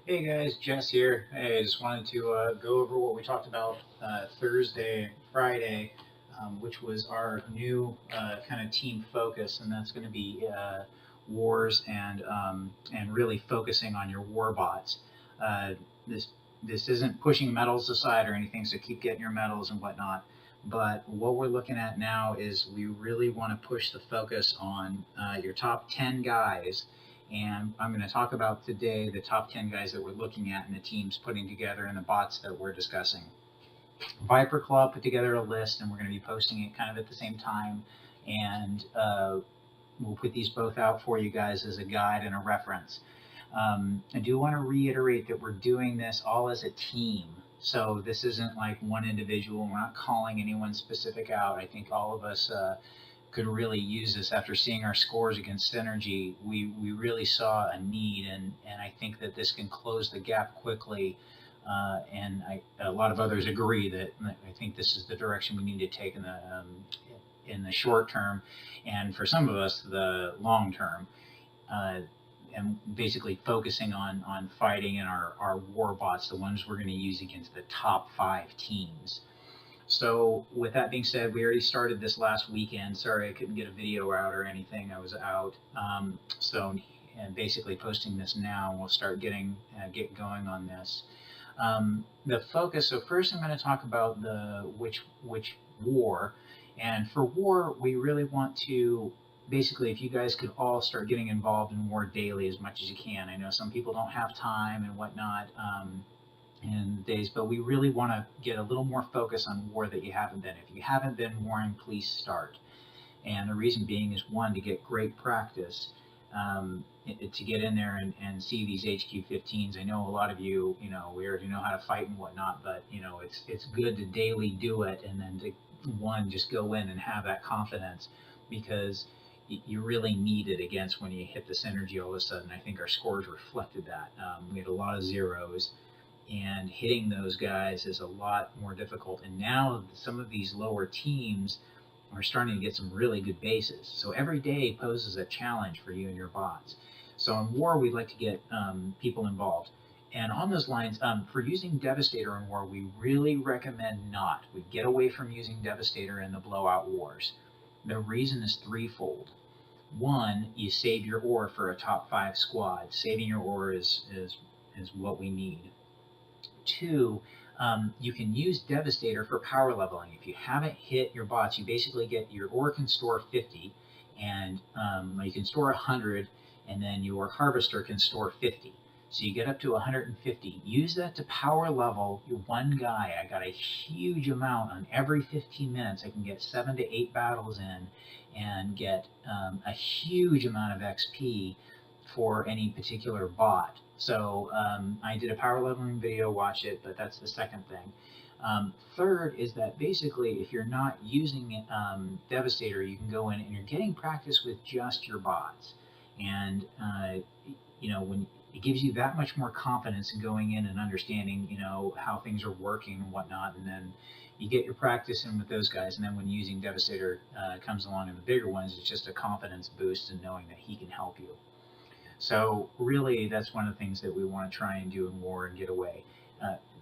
Hey guys, Jess here. Hey, I just wanted to go over what we talked about Thursday, Friday, which was our new kind of team focus, and that's going to be wars and really focusing on your war bots. Uh, this this isn't pushing medals aside or anything, so keep getting your medals and whatnot. But what we're looking at now is we really want to push the focus on your top 10 guys, and I'm going to talk about today the top 10 guys that we're looking at and the teams putting together and the bots that we're discussing. Viper Club put together a list, and we're going to be posting it kind of at the same time. And we'll put these both out for you guys as a guide and a reference. I do want to reiterate that we're doing this all as a team. So this isn't like one individual. We're not calling anyone specific out. I think all of us could really use this after seeing our scores against Synergy. We really saw a need, and I think that this can close the gap quickly. A lot of others agree that I think this is the direction we need to take in the short term, and for some of us, the long term. Uh, and basically focusing on fighting in our war bots, the ones we're going to use against the top 5 teams. So with that being said, we already started this last weekend. Sorry I couldn't get a video out or anything. I was out. And basically posting this now. We'll start get going on this. The focus. So first, I'm going to talk about the which war, and for war, we really want to basically, if you guys could all start getting involved in war daily as much as you can. I know some people don't have time and whatnot. In days, but we really want to get a little more focus on war that you haven't been. If you haven't been warring, please start. And the reason being is one, to get great practice, to get in there and see these HQ-15s. I know a lot of you, we already know how to fight and whatnot, but it's good to daily do it, and then to just go in and have that confidence, because you really need it against when you hit the Synergy all of a sudden. I think our scores reflected that. We had a lot of zeros, and hitting those guys is a lot more difficult. And now some of these lower teams are starting to get some really good bases. So every day poses a challenge for you and your bots. So in war, we'd like to get people involved. And on those lines, for using Devastator in war, we really recommend not. We get away from using Devastator in the blowout wars. The reason is threefold. One, you save your ore for a top 5 squad. Saving your ore is what we need. Two, you can use Devastator for power leveling. If you haven't hit your bots, you basically get your ore can store 50, and you can store 100, and then your harvester can store 50. So you get up to 150. Use that to power level your one guy. I got a huge amount on every 15 minutes. I can get 7 to 8 battles in and get a huge amount of XP for any particular bot. So I did a power leveling video, watch it, but that's the second thing. Third is that basically, if you're not using Devastator, you can go in and you're getting practice with just your bots. And, when it gives you that much more confidence in going in and understanding, how things are working and whatnot. And then you get your practice in with those guys. And then when using Devastator comes along in the bigger ones, it's just a confidence boost in knowing that he can help you. So really, that's one of the things that we want to try and do in war and get away.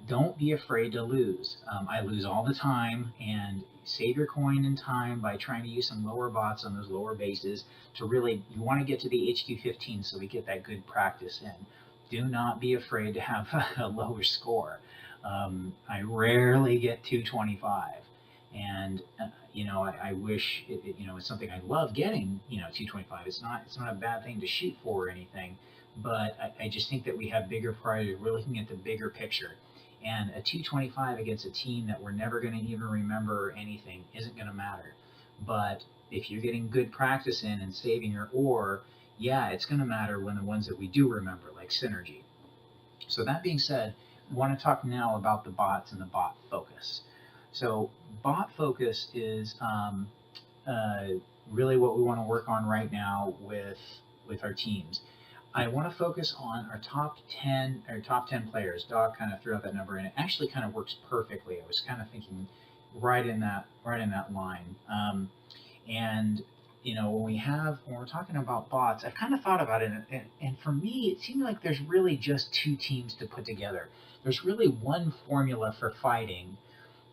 Don't be afraid to lose. I lose all the time, and save your coin and time by trying to use some lower bots on those lower bases to really, you want to get to the HQ-15 so we get that good practice in. Do not be afraid to have a lower score. I rarely get 225. And I wish it's something I love getting. 225. It's not a bad thing to shoot for or anything, but I just think that we have bigger priorities. We're looking at the bigger picture, and a 225 against a team that we're never going to even remember or anything isn't going to matter. But if you're getting good practice in and saving your ore, yeah, it's going to matter when the ones that we do remember, like Synergy. So that being said, I want to talk now about the bots and the bot focus. So bot focus is really what we want to work on right now with our teams. I want to focus on our top 10 players. Doc kind of threw out that number, and it actually kind of works perfectly. I was kind of thinking right in that line. And when we're talking about bots, I've kind of thought about it, and for me, it seems like there's really just two teams to put together. There's really one formula for fighting,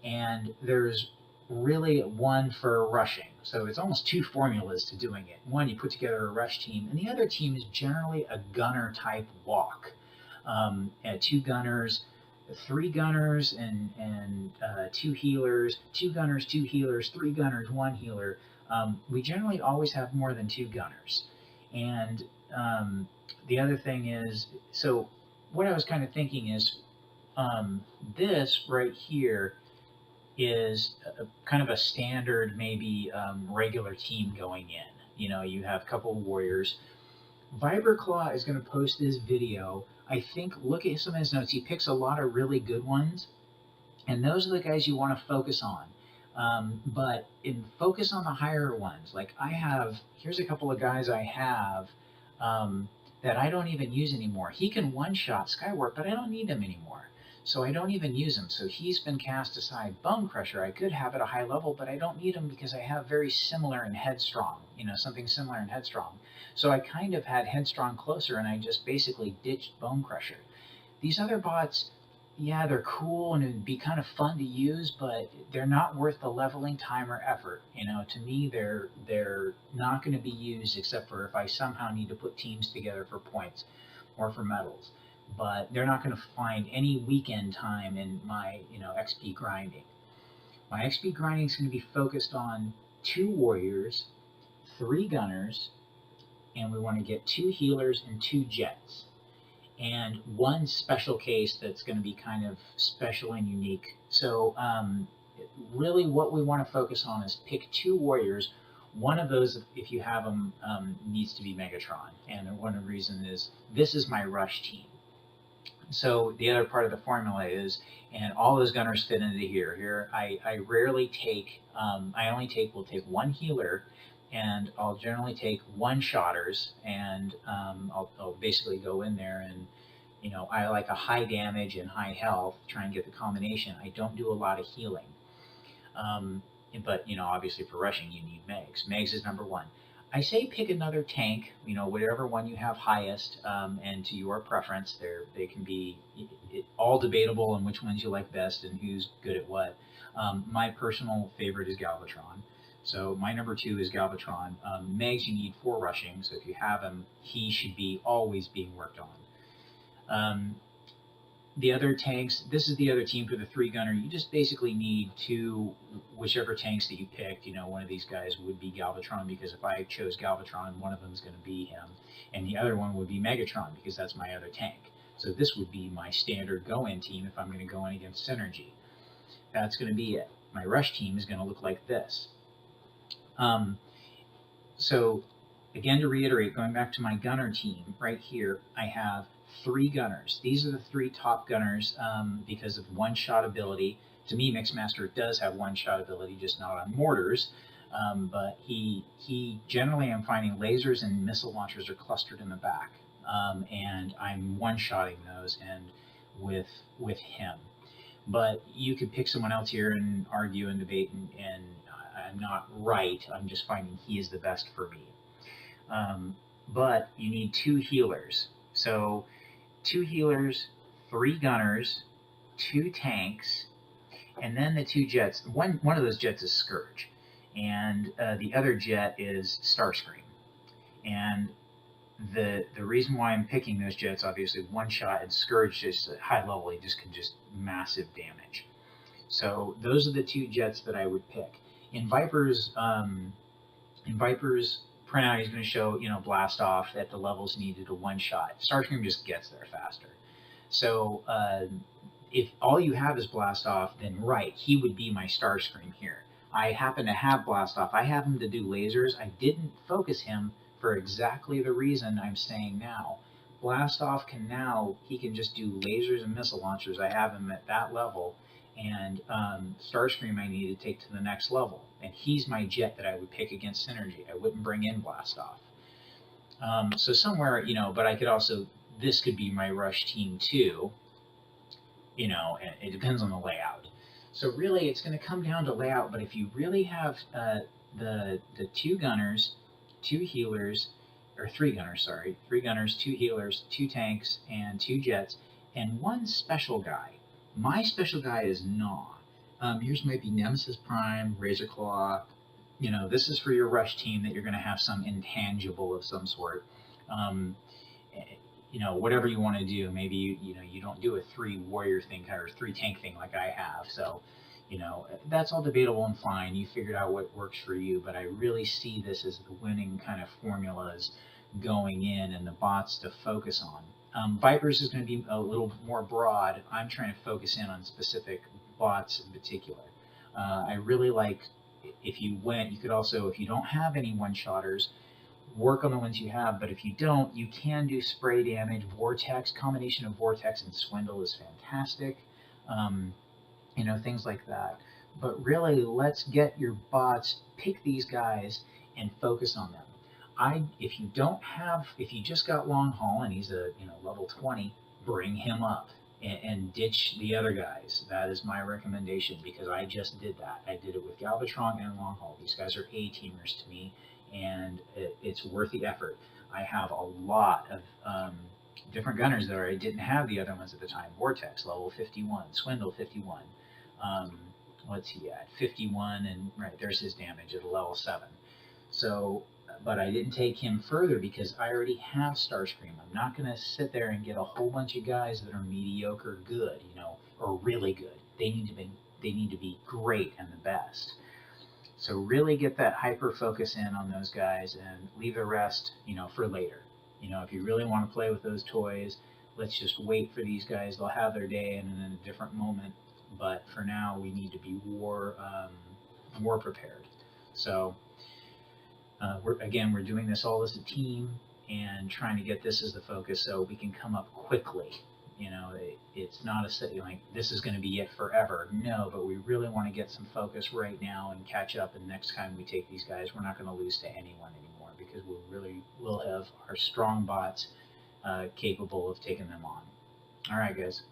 and there's really one for rushing. So it's almost two formulas to doing it. One, you put together a rush team, and the other team is generally a gunner type walk. Two gunners, three gunners, and two healers, two gunners, two healers, three gunners, one healer. We generally always have more than two gunners. And the other thing is, so what I was kind of thinking is, this right here is kind of a standard, maybe regular team going in. You have a couple of warriors. Viperclaw is going to post this video. I think, look at some of his notes. He picks a lot of really good ones, and those are the guys you want to focus on. But focus on the higher ones. Like here's a couple of guys I have that I don't even use anymore. He can one-shot Skyward, but I don't need him anymore. So I don't even use him. So he's been cast aside. Bone Crusher, I could have at a high level, but I don't need him because I have very similar in Headstrong, something similar in Headstrong. So I kind of had Headstrong closer, and I just basically ditched Bone Crusher. These other bots, yeah, they're cool, and it'd be kind of fun to use, but they're not worth the leveling time or effort. To me, they're not going to be used except for if I somehow need to put teams together for points or for medals. But they're not going to find any weekend time in my XP grinding. My XP grinding is going to be focused on 2 warriors, 3 gunners, and we want to get 2 healers and 2 jets. And 1 special case that's going to be kind of special and unique. So really what we want to focus on is pick 2 warriors. One of those, if you have them, needs to be Megatron. And one of the reasons is this is my rush team. So the other part of the formula is, and all those gunners fit into here. Here, I rarely take, will take 1 healer, and I'll generally take 1 shotters, and I'll basically go in there and, I like a high damage and high health, try and get the combination. I don't do a lot of healing. But, obviously for rushing, you need Megs. Megs is number 1. I say pick another tank, whatever one you have highest, and to your preference. They can be all debatable on which ones you like best and who's good at what. My personal favorite is Galvatron. So my number 2 is Galvatron. Megs you need for rushing, so if you have him, he should be always being worked on. The other tanks, this is the other team for the 3 gunner. You just basically need 2, whichever tanks that you picked. One of these guys would be Galvatron, because if I chose Galvatron, one of them is going to be him. And the other one would be Megatron, because that's my other tank. So this would be my standard go-in team if I'm going to go in against Synergy. That's going to be it. My rush team is going to look like this. So again, to reiterate, going back to my gunner team, right here, I have 3 gunners. These are the 3 top gunners because of one-shot ability. To me, Mixmaster does have one-shot ability, just not on mortars. But he generally, I'm finding lasers and missile launchers are clustered in the back, and I'm one-shotting those and with him. But you could pick someone else here and argue and debate, and I'm not right. I'm just finding he is the best for me. But you need 2 healers. So 2 healers, 3 gunners, 2 tanks, and then the 2 jets. One of those jets is Scourge, and the other jet is Starscream. And the reason why I'm picking those jets, obviously, one shot, and Scourge just at high level, he just can just massive damage. So those are the 2 jets that I would pick. In Viper's printout, he's going to show, blast off at the levels needed to one shot. Starscream just gets there faster. So if all you have is blast off, then right, he would be my Starscream here. I happen to have blast off. I have him to do lasers. I didn't focus him for exactly the reason I'm saying now. Blast off he can just do lasers and missile launchers. I have him at that level. And Starscream I need to take to the next level. And he's my jet that I would pick against Synergy. I wouldn't bring in Blast Off. So somewhere, but I could also, this could be my rush team too. And it depends on the layout. So really, it's going to come down to layout. But if you really have the 2 gunners 2 healers, or 3 gunners, sorry, 3 gunners, 2 healers, 2 tanks, and 2 jets, and 1 special guy. My special guy is Gnaw. Yours might be Nemesis Prime, Razor Claw. You know, this is for your rush team that you're going to have some intangible of some sort. Um, you know, whatever you want to do. Maybe you don't do a 3 warrior thing or 3 tank thing like I have. So, you know, that's all debatable and fine. You figured out what works for you, but I really see this as the winning kind of formulas going in and the bots to focus on. Vipers is going to be a little more broad. I'm trying to focus in on specific bots in particular. I really like, if you could also, if you don't have any one-shotters, work on the ones you have, but if you don't, you can do spray damage. Vortex, combination of Vortex and Swindle is fantastic. You know, things like that. But really, let's get your bots, pick these guys, and focus on them. If you just got Long Haul and he's a level 20, bring him up and ditch the other guys. That is my recommendation, because I just did that. I did it with Galvatron and Long Haul. These guys are A-teamers to me, and it's worth the effort. I have a lot of different gunners there. I didn't have the other ones at the time. Vortex, level 51. Swindle, 51. What's he at? 51, and right, there's his damage at a level 7. So, but I didn't take him further because I already have Starscream. I'm not going to sit there and get a whole bunch of guys that are mediocre good, or really good. They need to be great and the best. So really get that hyper focus in on those guys and leave the rest, for later. If you really want to play with those toys, let's just wait for these guys. They'll have their day and in a different moment. But for now, we need to be war prepared. So we're doing this all as a team and trying to get this as the focus so we can come up quickly. It's not this is going to be it forever. No, but we really want to get some focus right now and catch up. And next time we take these guys, we're not going to lose to anyone anymore, because we'll have our strong bots capable of taking them on. All right, guys.